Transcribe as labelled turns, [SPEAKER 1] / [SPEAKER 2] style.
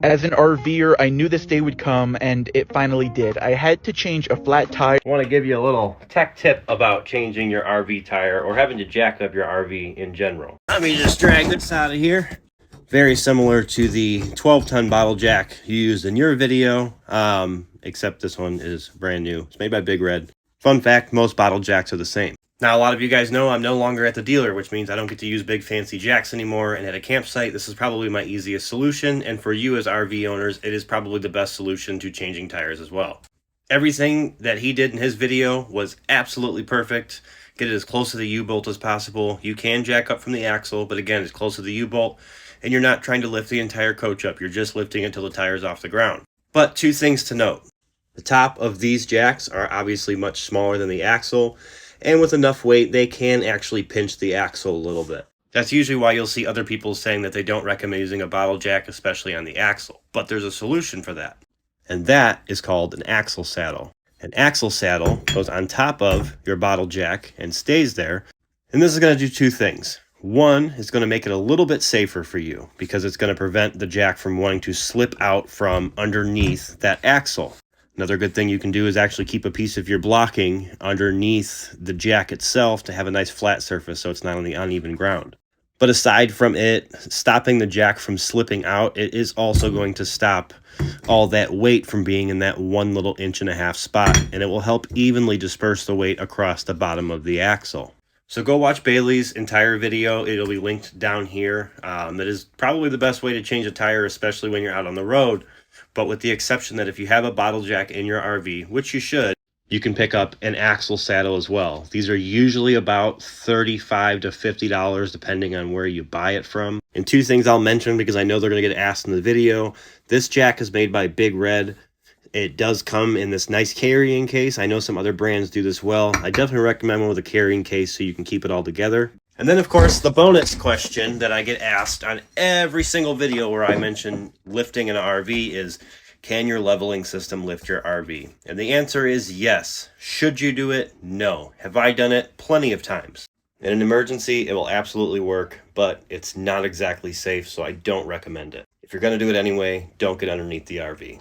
[SPEAKER 1] As an RVer, I knew this day would come, and it finally did. I had to change a flat tire.
[SPEAKER 2] I want to give you a little tech tip about changing your RV tire or having to jack up your RV in general. Let me just drag this out of here. Very similar to the 12-ton bottle jack you used in your video, except this one is brand new. It's made by Big Red. Fun fact, most bottle jacks are the same. Now, a lot of you guys know I'm no longer at the dealer, which means I don't get to use big fancy jacks anymore, and at a campsite, this is probably my easiest solution, and for you as RV owners, it is probably the best solution to changing tires as well. Everything that he did in his video was absolutely perfect. Get it as close to the U-bolt as possible. You can jack up from the axle, but again, as close to the U-bolt, and you're not trying to lift the entire coach up, you're just lifting until the tire's off the ground. But two things to note. The top of these jacks are obviously much smaller than the axle, and with enough weight, they can actually pinch the axle a little bit. That's usually why you'll see other people saying that they don't recommend using a bottle jack, especially on the axle. But there's a solution for that, and that is called an axle saddle. An axle saddle goes on top of your bottle jack and stays there, and this is going to do two things. One, it's going to make it a little bit safer for you because it's going to prevent the jack from wanting to slip out from underneath that axle. Another good thing you can do is actually keep a piece of your blocking underneath the jack itself to have a nice flat surface so it's not on the uneven ground. But aside from it stopping the jack from slipping out, it is also going to stop all that weight from being in that 1.5 inch spot, and it will help evenly disperse the weight across the bottom of the axle. So go watch Bailey's entire video. It'll be linked down here. That is probably the best way to change a tire, especially when you're out on the road. But with the exception that if you have a bottle jack in your RV, which you should, you can pick up an axle saddle as well. These are usually about $35 to $50 depending on where you buy it from. And two things I'll mention because I know they're going to get asked in the video. This jack is made by Big Red. It does come in this nice carrying case. I know some other brands do this well. I definitely recommend one with a carrying case so you can keep it all together. And then, of course, the bonus question that I get asked on every single video where I mention lifting an RV is, can your leveling system lift your RV? And the answer is yes. Should you do it? No. Have I done it? Plenty of times. In an emergency, it will absolutely work, but it's not exactly safe, so I don't recommend it. If you're going to do it anyway, don't get underneath the RV.